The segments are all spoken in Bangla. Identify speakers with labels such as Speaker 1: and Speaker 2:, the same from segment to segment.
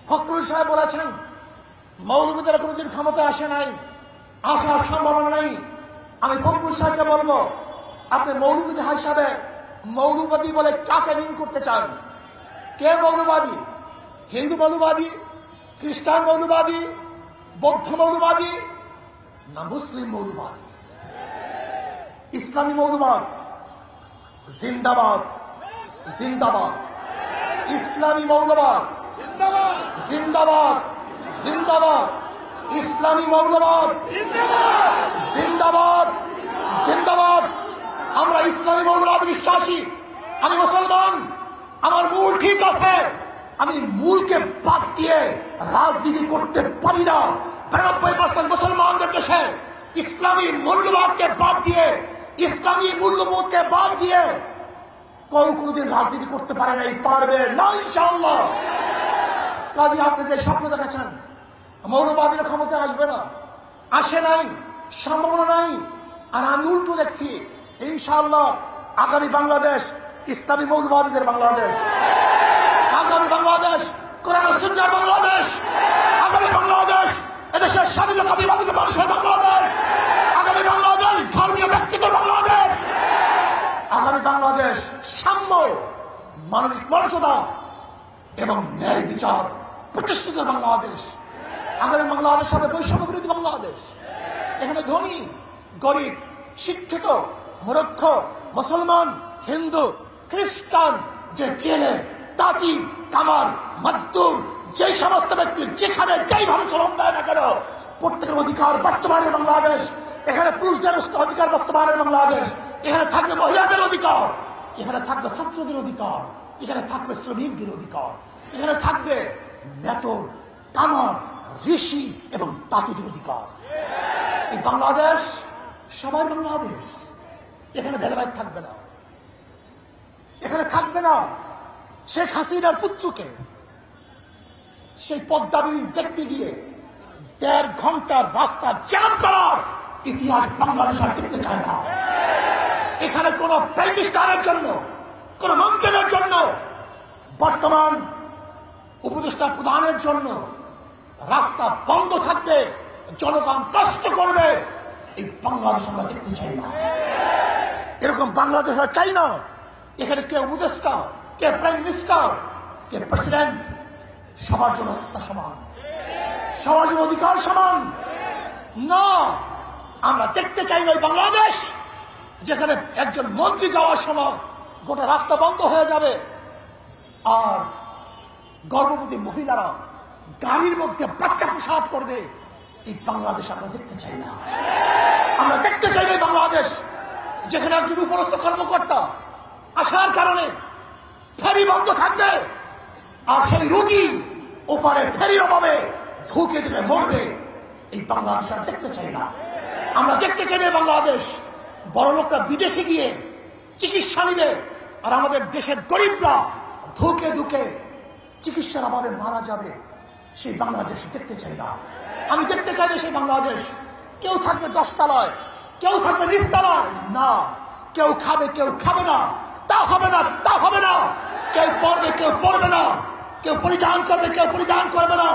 Speaker 1: ফখরুল সাহেব বলেছেন মৌলবাদীরা কোনোদিন ক্ষমতা আসে নাই, আসার সম্ভাবনা নেই। আমি ফখরুল সাহেবকে বলবো, আপনি মৌলবাদী হিসাবে মৌলবাদী বলে কাকে মিন করতে চান? কে মৌলবাদী? হিন্দু মৌলবাদী, খ্রিস্টান মৌলবাদী, বৌদ্ধ মৌলবাদী, না মুসলিম মৌলবাদী? ইসলামী মৌলবাদ জিন্দাবাদ, জিন্দাবাদ। ইসলামী মৌলবাদ জিন্দাবাদ, জিন্দাবাদ। ইসলামী মৌলবাদ জিন্দাবাদ, জিন্দাবাদ। আমরা ইসলামী মৌলবাদ বিশ্বাসী। আমি মুসলমান, আমার মূল ঠিক আছে। আমি মূলকে বাদ দিয়ে রাজনীতি করতে পারি না। 92% মুসলমানদের দেশে ইসলামী মূল্যবোধকে বাদ দিয়ে, ইসলামী মূল্যবোধকে বাদ দিয়ে কোনদিন রাজনীতি করতে পারে নাই, পারবে না ইনশাআল্লাহ। কাজে আপনি যে স্বপ্ন দেখেছেন মৌলবাদীরা ক্ষমতা আসবে না, আসে নাই, সম্ভাবনা নাই। আর আমি উল্টো দেখছি, ইনশাআল্লাহ আগামী বাংলাদেশ ইসলামী মৌলবাদীদের বাংলাদেশ, আগামী বাংলাদেশ কোরআন ও সুন্নাহর বাংলাদেশ, আগামী বাংলাদেশ এদেশের স্বাধীনতা বিভাগীয় মানুষের বাংলাদেশ, আগামী বাংলাদেশ ধর্মীয় ব্যক্তিদের বাংলাদেশ, আগামী বাংলাদেশ সাম্য, মানবিক মর্যাদা এবং ন্যায় বিচার প্রতিষ্ঠিত বাংলাদেশ, আগামী বাংলাদেশ হবে বৈষম্য বিরোধী বাংলাদেশ। এখানে ধনী গরিব, শিক্ষিত মূর্খ, মুসলমান, হিন্দু, খ্রিস্টান, যে জেলে, তাঁতি, কামার, মজদুর, যে সমস্ত ব্যক্তি যেখানে যেইভাবে শ্রম দেয় না কেন, প্রত্যেকের অধিকার বাস্তবায়নের বাংলাদেশ। এখানে পুরুষদের অধিকার বাস্তবায়নের বাংলাদেশ। এখানে থাকবে মহিলাদের অধিকার, এখানে থাকবে ছাত্রদের অধিকার, এখানে থাকবে শ্রমিকদের অধিকার, এখানে থাকবে মেতর, কামার, ঋষি এবং তাঁতিদের অধিকার। এই বাংলাদেশ সবার বাংলাদেশ। এখানে ভেদাভেদ থাকবে না, এখানে থাকবে না শেখ হাসিনার পুত্রকে সেই পদ্মা ব্রিজ দেখতে গিয়ে 1.5 ঘন্টার রাস্তা জ্যাম করার ইতিহাস বাংলাদেশ আর দেখতে চায় না। এখানে কোন প্রাইম মিনিস্টারের জন্য, কোন মন্ত্রীদের জন্য, বর্তমান উপদেষ্টা প্রধানের জন্য রাস্তা বন্ধ থাকবে, জনগণ কষ্ট করবে, এই বাংলাদেশ আমরা দেখতে চাই না। এরকম বাংলাদেশ আর চাই না। এখানে কে উপদেষ্টা, কে প্রাইম মিনিস্টার, কে প্রেসিডেন্ট, সবার জন্য রাস্তা সমান, সবার জন্য অধিকার সমান না। আমরা দেখতে চাই না ওই বাংলাদেশ যেখানে একজন মন্ত্রী যাওয়ার সময় গোটা রাস্তা বন্ধ হয়ে যাবে আর গর্ভবতী মহিলারা গাড়ির মধ্যে বাচ্চা প্রসাদ করবে। এই বাংলাদেশ আমরা দেখতে চাই না। আমরা দেখতে চাই না বাংলাদেশ যেখানে একজন উপরস্থ কর্মকর্তা আসার কারণে ফেরি বন্ধ থাকবে আর সেই রোগী ওপারে ফেরির অভাবে ঢুকে দিলে মরবে। এই বাংলাদেশ আমরা দেখতে চাই না। আমরা দেখতে চাই না বাংলাদেশ বড় লোকরা বিদেশে গিয়ে চিকিৎসা নিবে আর আমাদের দেশের গরিবরা ধুকে ধুকে চিকিৎসার অভাবে মারা যাবে। সেই বাংলাদেশ দেখতে চাই না। আমি দেখতে চাই না সেই বাংলাদেশ কেউ থাকবে 10 তলায়, কেউ থাকবে 20 তলায় না, কেউ খাবে কেউ খাবে না, তা হবে না, তা হবে না। কেউ পড়বে কেউ পড়বে না, কেউ পরিধান করবে কেউ পরিধান করবে না,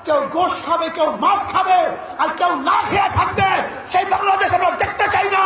Speaker 1: কেউ গোশ খাবে কেউ মাছ খাবে আর কেউ না খেয়ে থাকবে। সেই বাংলাদেশ আমরা দেখতে চাই না।